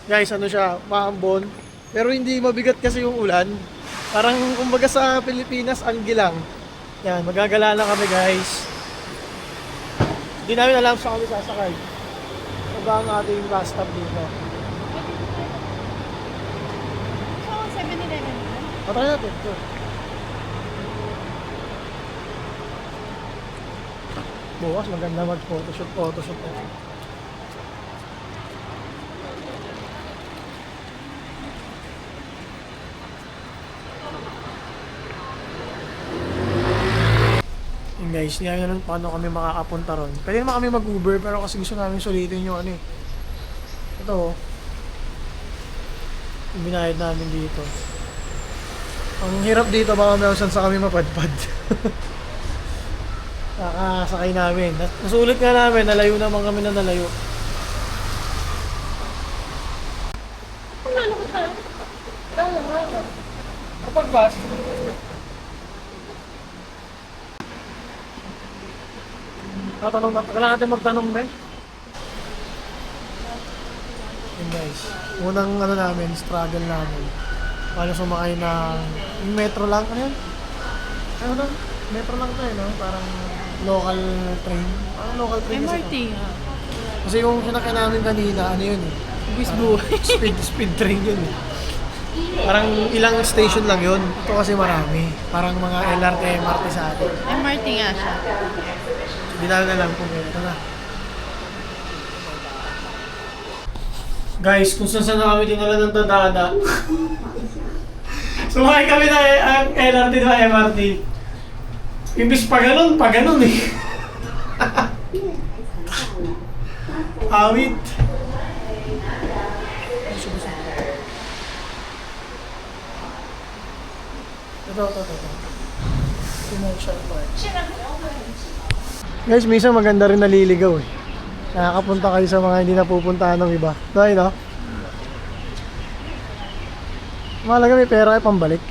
Guys, ano siya, maambon. Pero hindi mabigat kasi yung ulan. Parang kumbaga sa Pilipinas, anggi lang. Yan, magagala lang kami guys. Hindi namin alam sa kami sasakay. Ito ba ang ating last stop dito? So, 7-Eleven na? Patry natin ito. Bukas maganda mag-photoshoot. Yun guys, hindi namin alam paano kami makakapunta ron. Pwede naman kami mag-Uber pero kasi gusto namin sulitin yung ano eh. Ito oh. Yung binayad namin dito. Ang hirap dito baka may saan sa kami mapadpad. Nakasakay namin. Nasulit nga namin, nalayo naman kami na nalayo. Ano ko tayo? Kapag bus, tatanong na, kailangan natin magtanong ba? Yun guys, unang ano namin, struggle namin. Paano sumakay ng yung metro lang, ano yun? Ano na? Metro lang tayo, no? Parang local train. Parang local train kasi MRT to. nga. Kasi yung sinakay namin kanina, ano yun eh? Bisbu. Speed train yun eh. Parang ilang station lang yun. Ito kasi marami. Parang mga LRT, MRT sa atin. MRT nga siya. Hindi namin alam kung ito na. Guys, kung saan na kami dinala ng tadhana. Sumakay kami na ang LRT na MRT. Imbis pa ganun eh. Awit. Ito. Commercial park. Guys, minsan maganda rin naliligaw eh. Nakakapunta kayo sa mga hindi napupuntahan ng iba. Dahil no? Mahalaga may pera ay pambalik.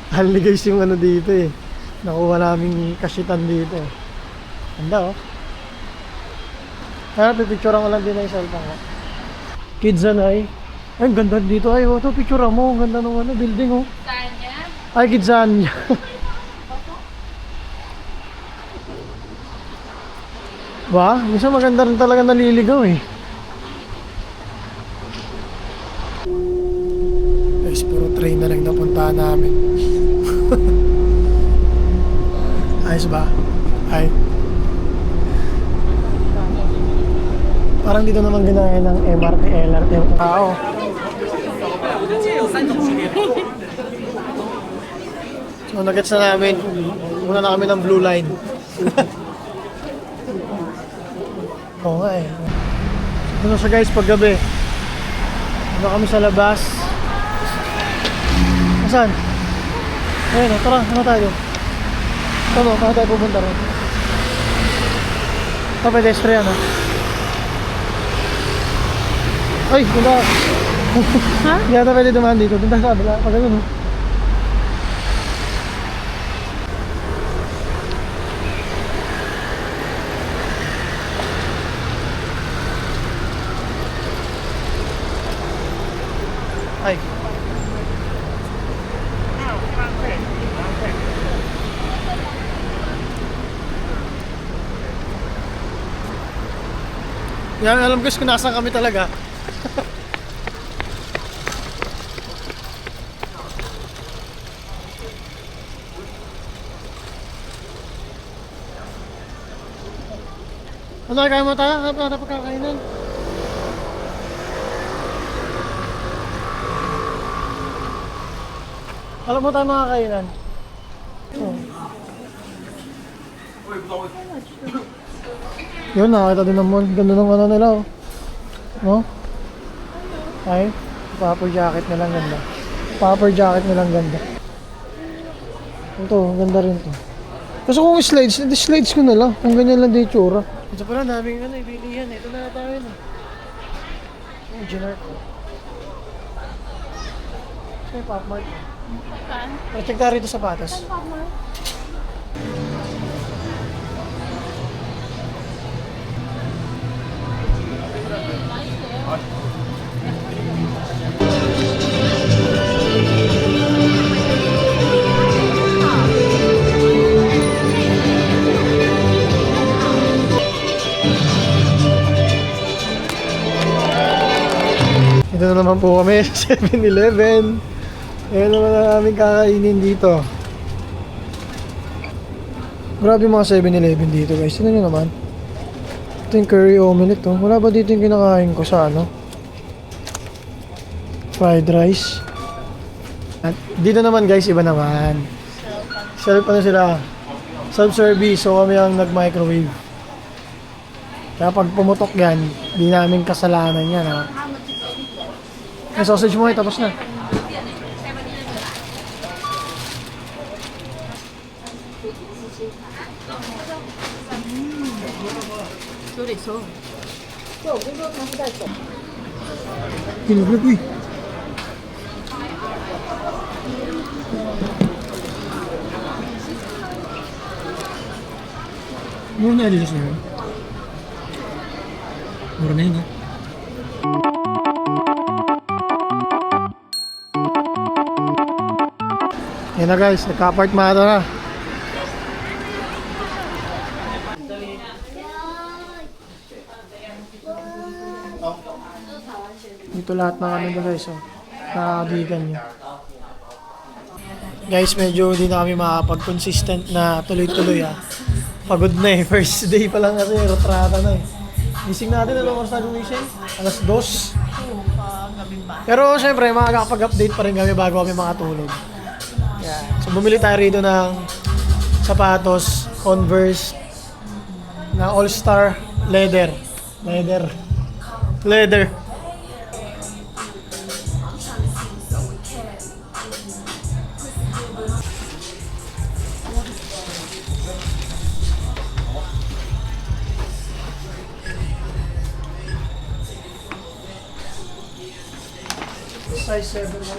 Hali guys yung ano dito eh. Nakuha naming kasyitan dito eh. Ganda oh. Kaya pipicturean ko lang din na yung cellphone ko. Kids ay. Ay, ang ganda dito ay. Ito picturean mo. Ang ganda ng ano, building oh. Saan niya? Ay, Kidzan. Ba? Minsan maganda rin talaga naliligaw eh. Guys, puro train na lang napuntahan namin. Ayos ba? Ay. Parang dito naman ginaya ng MRT, LRT yung tao. So, nagets na namin. Muna na kami ng blue line. Oo nga eh. Ito na siya guys paggabi. Ito kami sa labas. Saan? Ayun o, tara, ano tayo? Tama, paano tayo pupunta rin? Ito pedestrian ha. Ay, diba? Ha? Hindi ata pwede dumaan dito. Doon tayo sa kabila. Pag ano no? Ay. Yan, alam guys kung nasaan kami talaga. Ano kaya mo tayo? Ano pagkakainan? Alam mo tayo mga kainan? Oh. Yun, nakakita din ng mall. Ganda ng ano nila oh. Oh? Ay, popper jacket nilang ganda. Popper jacket nilang ganda. Ito, ganda rin to. Kasi kung slides ko na lang. Kung ganyan lang di itsura. Ito pala, daming ano, ibilihan. Ito na tayo na. Yung Genart ko. Ito yung Pop Mart. Saan? Check tayo rito sapatos. Saan pa mo? Ito na naman po kami sa 7-Eleven. Ayan naman na namin kakainin dito. Grabe yung mga 7-Eleven dito guys. Tignan nyo naman. Ito yung curry omelette oh. Wala ba dito yung kinakain ko sa ano? Fried rice. At dito naman guys, iba naman. Self ano sila? Self-service. So kami ang nag-microwave. Kaya pag pumutok yan, di namin kasalanan yan ha. Yung sausage mo ay tapos na. Pinaglag eh. Mura na Adidas na yun. Mura na yun ha. Yan na guys, nagka-apart matter na. Dito lahat ng ano na guys, oh. Nakakabigan nyo. Guys, medyo hindi na kami makapag-consistent na tuloy-tuloy ah. Pagod na eh. First day pa lang kasi, retrata na eh. Gising natin, ano oras na gumising? Alas 2. Pero syempre, makakapag-update pa rin kami bago kami makatulog. Yeah. So bumili tayo rito ng sapatos, Converse, na All-Star leather. Leather. Size 7 lang.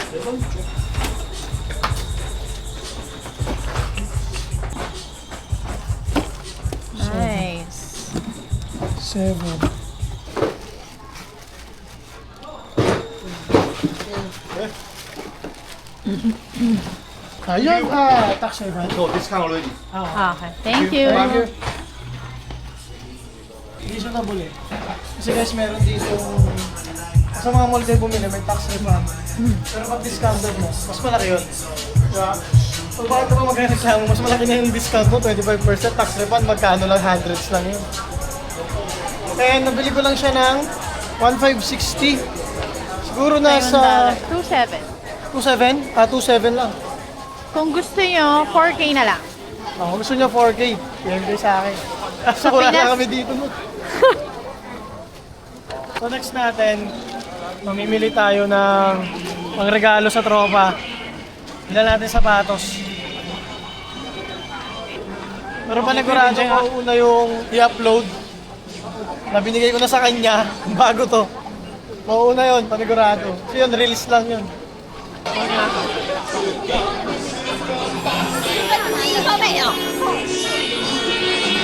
Nice. 7. Ayun, tax event. No, discount already. Okay. Thank you. Hindi siya nabuli. Kasi guys, meron dito sa mga mall tayo bumili, may tax refund. Pero pag discounted mo, mas malaki yun. Diba? So bakit ka pa magreklamo? Mas malaki na yung discount mo, 25%, tax refund, magkano lang, hundreds lang yun. And nabili ko lang siya ng 1,560. Siguro nasa 2.7. 2,700? 2,700 lang. Kung gusto nyo, 4K na lang. Kung gusto niya 4K, PM kayo sa akin. Kaso wala Pinas. na kami dito mo. So next natin, mamimili tayo ng pangregalo sa tropa. Bila natin sapatos. Pero panigurado ko una yung i-upload na binigay ko na sa kanya bago to. Mauuna yun, panigurado. So yun, release lang yun.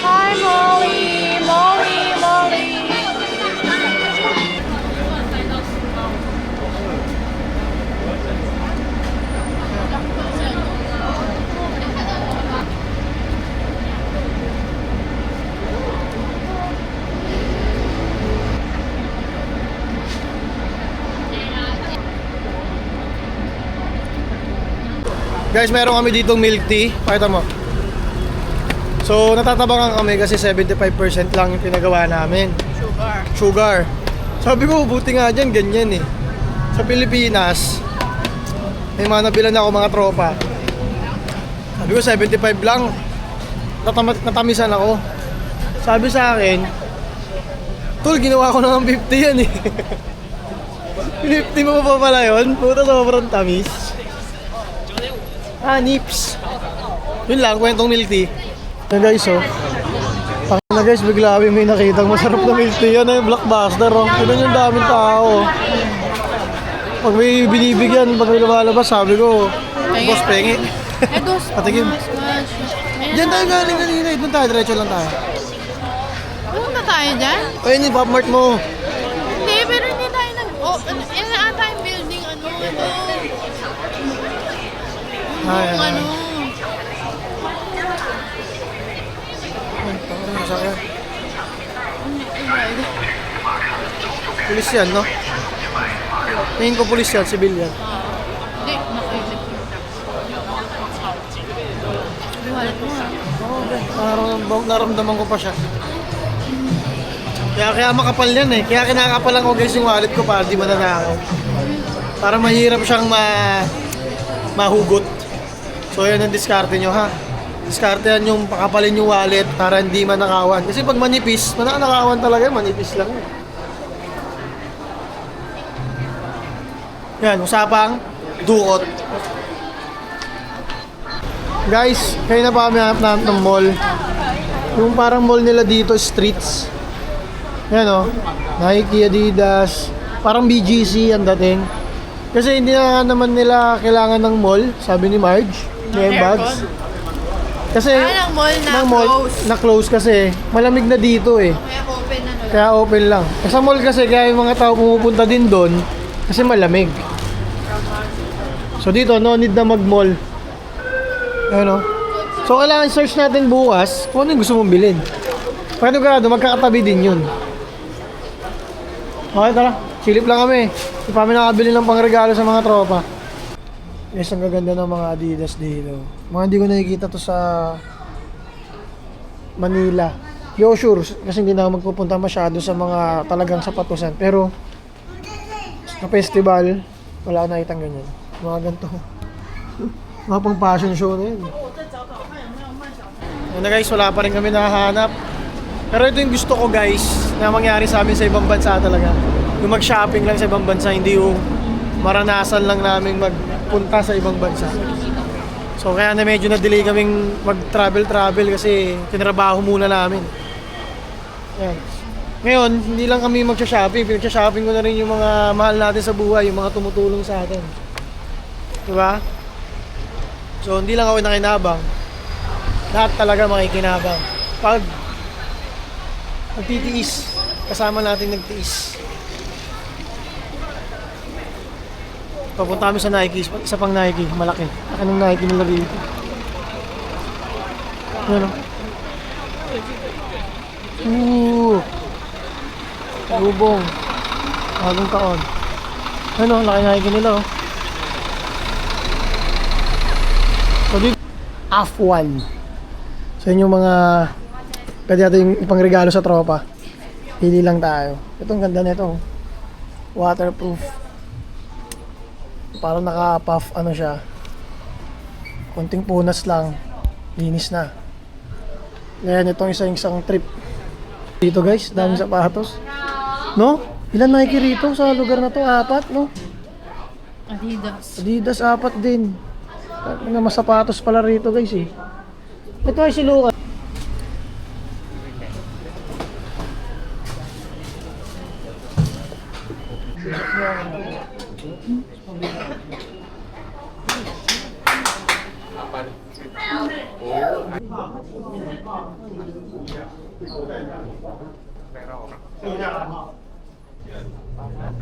Hi, Molly! Molly! Guys, meron kami ditong milk tea. Pakita mo. So, natatabangan kami kasi 75% lang yung pinagawa namin. Sugar. Sabi ko, buti nga dyan, ganyan eh. Sa Pilipinas, may mga nabilan ako mga tropa. Sabi ko, 75 lang. Natamisan ako. Sabi sa akin, Tol, ginawa ko na ng 50 yan eh. 50 mo pa pala yun? Puta, sobrang tamis. Nips. Yun lang, kwentong milk tea. Na guys, oh. Na guys, bigla kami may nakitang masarap na milk tea. Yan ay blockbuster, oh. Tignan yung daming tao, oh. Pag may binibigyan, pag may lumalabas, sabi ko, boss, pengi. Patigim. Diyan tayo galing kanina. Doon tayo, diretso lang tayo. Punta tayo dyan? Ayun yung Pop-Mart mo. Hindi, pero hindi tayo yan na ata yung building, Ay. ano. Masakyan. Pulis yan, no? Tingin ko pulis yan, civilian. Hindi, nakaisip ko. Wallet mo nga. Naramdaman ko pa siya. Kaya makapal yan eh. Kaya kinakapalan ko guys yung wallet ko para di mananakaw. Para mahirap siyang mahugot. So yan ang diskarte nyo ha. Diskarte yan yung pakapalin yung wallet para hindi manakawan. Kasi pag manipis, mananakawan talaga yan. Manipis lang yan. Yan, usapang duot. Guys, kayo na pa kami hanap ng mall. Yung parang mall nila dito, streets. Yan o, Nike, Adidas, parang BGC ang dating. Kasi hindi na naman nila kailangan ng mall, sabi ni Marge, ni Bags. Kasi ng mall na close. Na close kasi, malamig na dito eh. Kaya open na no. Kaya open lang. Sa mall kasi, kaya yung mga tao pumupunta din doon, kasi malamig. So dito, no need na mag-mall. Ano? So kailangan search natin bukas kung ano yung gusto mong bilhin. Panigurado, magkakatabi din yun. Okay, tara. Silip lang kami. Hindi pa kami nakabili ng pangregalo sa mga tropa. Yes, ang gaganda ng mga Adidas dito. Mga hindi ko nakikita to sa Manila. Yo, sure. Kasi hindi na ako magpupunta masyado sa mga talagang sapatusan. Pero sa festival, wala ako nakitang ganyan. Mga ganito. Mga pang fashion show na yun. Ano guys, wala pa rin kami nakahanap. Pero ito yung gusto ko guys, na mangyari sa amin sa ibang bansa talaga. Yung mag-shopping lang sa ibang bansa, hindi yung maranasan lang namin magpunta sa ibang bansa. So kaya na medyo na-delay kaming mag-travel kasi tinrabaho muna namin. Yan. Ngayon, hindi lang kami mag-shopping, pinag-shopping ko na rin yung mga mahal natin sa buhay, yung mga tumutulong sa atin. Diba? So hindi lang ako nakinabang. Lahat talaga makikinabang. Pag nagtitiis, kasama natin nagtiis. Papunta kami sa Nike, isa pang Nike, malaki. Laki ng Nike nila dito. Ano? Lubong. Bagong taon. Ano, laki ng Nike nila oh. So dito, AF1. So yun yung mga pwede natin ipang regalo sa tropa. Pili lang tayo. Itong ganda nito. Waterproof. Parang naka-puff ano siya. Konting punas lang. Linis na. Ngayon itong isang trip. Dito guys, daming sapatos. No? Ilan Nike rito sa lugar na to? 4, no? Adidas. Adidas 4 din. Mga masapatos pala rito guys eh. Ito ay si Lucas.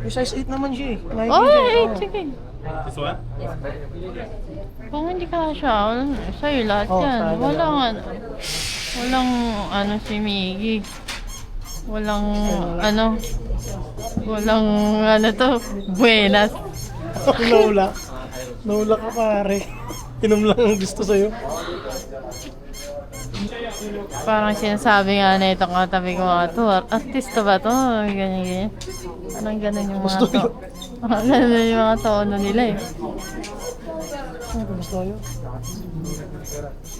May size 8 naman siya eh. Nike Oh, siya. eh, sige. This one? Kung hindi ka siya, sa'yo lahat Oh, yan. sa'yo Walang ano si Miggy. Walang to, buenas. Lola. Lola ka pare. Inom lang ang gusto sa'yo. Parang sinasabi nga na itong katabi ko nga to, artista ba to? Ganyan. Anong ganun yung mga Gusto to? Ganun yung mga tono nila eh. Ano gusto yun?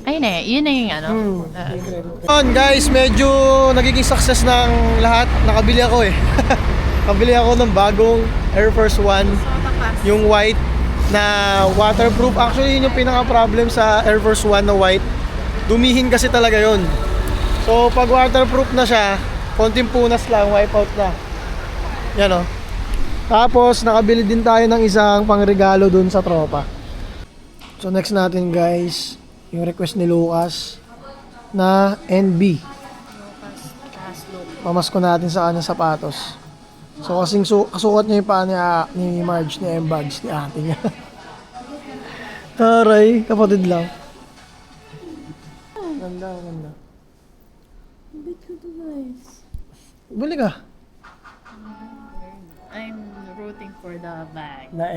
Ayun na, yun na yung ano. On guys, medyo nagiging success ng lahat. Nakabili ako eh. Nakabili ako ng bagong Air Force One. Yung white na waterproof. Actually, yun yung pinaka-problem sa Air Force One na white. Dumihin kasi talaga yun. So, pag waterproof na siya, konting punas lang, wipe out na. Yan o. Tapos, nakabili din tayo ng isang pangregalo dun sa tropa. So, next natin guys, yung request ni Lucas na NB. Pamasko natin sa kanyang sapatos. So kasing kasukat niya yung paa ni Marge, ni M-Bags, ni ate niya. Taray, kapatid lang. Ganda, ganda. Bit ko to guys. Bili ka. I'm rude rooting for the bag. Na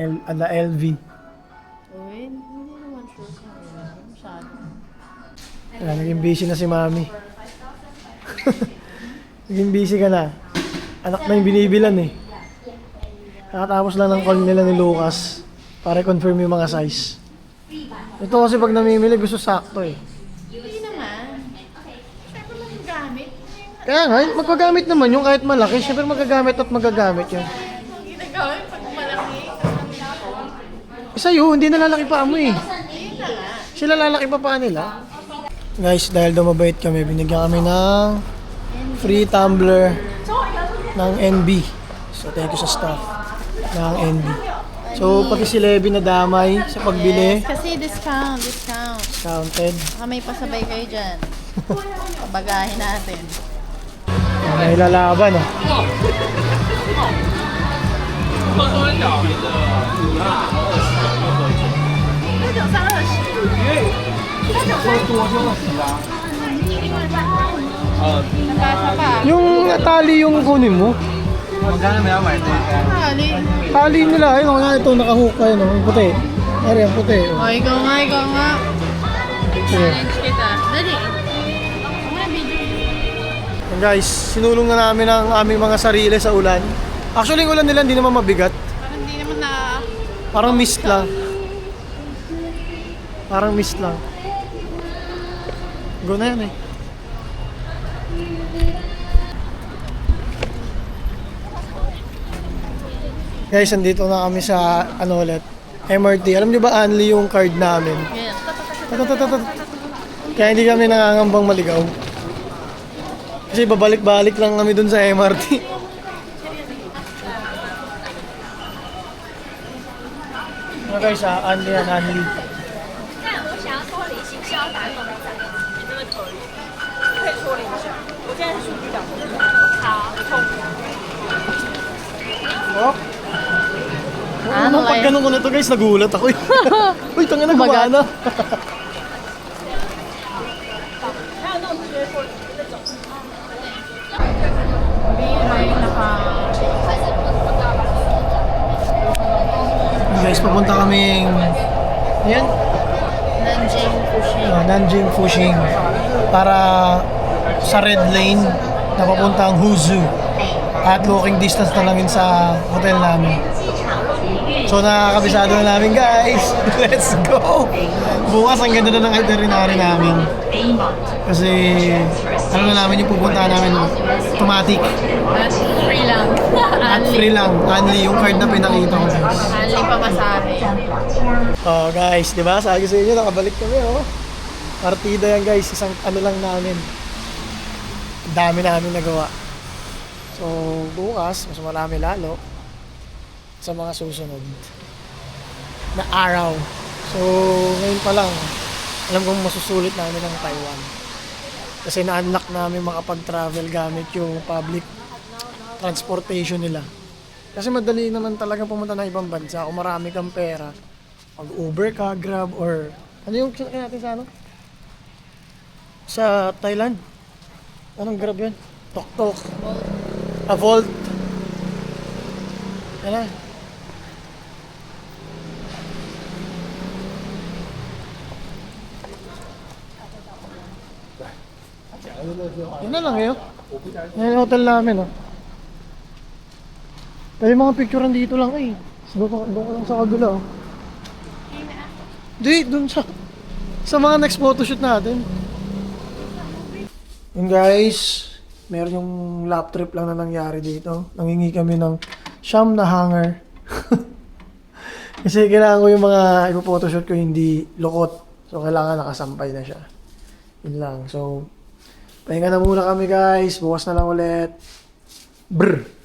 LV. Uy, hindi naman sure siya. Masyado. Ayan, naging busy na si Mami. Naging busy ka na. Anak na yung binibilan eh. Kakatapos lang ng call nila ni Lucas para confirm yung mga size. Ito kasi pag namimili gusto sakto eh. Hindi naman. Siyempre lang yung gamit. Kaya nga, magpagamit naman yung kahit malaki. Siyempre magagamit at magagamit yun. Ginagawin pag malaki. Sa'yo, hindi nalalaki pa mo eh. Ayun na nga. Sila lalaki pa pa nila. Guys, dahil daw mabait kami, binigyan kami ng free tumbler ng NB. So, thank you sa staff ng NB. So, pati si Levi na damay sa pagbili. Yes, kasi discount. Counted. Baka may pasabay kayo dyan. Pabagahin natin. May lalaban ah. Nagkasa pa. Yung tali yung kunin mo. Hali. Tali nila, ayun nga ito, nakahook kayo, no? Yung puti. Ari, ang puti. O, ikaw nga. Sige. Challenge kita. Dali. Ako na video. Yan guys, sinulong na namin ang aming mga sarili sa ulan. Actually, yung ulan nila hindi naman mabigat. Parang hindi naman na... Parang mist lang. Parang mist lang. Go na yan eh. Guys, andito na kami sa ano ulit, MRT. Alam niyo ba, Anli yung card namin? Yan. Tatatatat. Kaya hindi kami nangangambang maligaw. Kasi babalik-balik lang kami dun sa MRT. Ano guys, Anli yan, Anli. 但我想要脱离行销打工仔，你这么可以，可以脱离一下。我现在是数据长，好痛。 Oh? Ano Pag kaya? ganun ko na to guys, nagulat ako. Uy, tanga na gawa na. 还有那种直接脱离那种。 Guys, papunta kaming yan, Nanjing Fushing. Nanjing Fushing para sa red lane na papuntang Huzhu. At walking distance na lang yun sa hotel namin. So nakakabisado na namin guys. Let's go! Bukas ang ganda na ng itinerary namin. Kasi alam na namin yung pupuntahan namin automatic. At free lang. At free lang. Only yung card na pinakita ko guys. Only pa masabi. Oh guys, di ba? Sabi ko sa inyo, nakabalik kami oh. Partida yan guys, isang ano lang namin. Ang dami namin nagawa. So bukas, mas marami lalo sa mga susunod na araw. So ngayon pa lang, alam kong masusulit namin ang Taiwan. Kasi na-unlock namin makapag-travel gamit yung public transportation nila. Kasi madali naman talaga pumunta ng ibang bansa kung marami kang pera. Pag Uber ka, Grab, or ano yung kinakain natin sa ano? Sa Thailand? Anong Grab yun? Tok-tok. A Volt. Yan na. Yun na lang yun. Yan yung hotel namin oh. Pwede mga picturean dito lang eh. Doon ka lang sa kabila oh. Di, doon sa mga next photoshoot natin. Yun guys, meron yung lap trip lang na nangyari dito. Nangingi kami ng siyam na hanger. Kasi kailangan ko yung mga ipo-photoshoot ko hindi lukot. So kailangan nakasampay na siya. Yun lang. So, pahinga na muna kami guys. Bukas na lang ulit. Brr!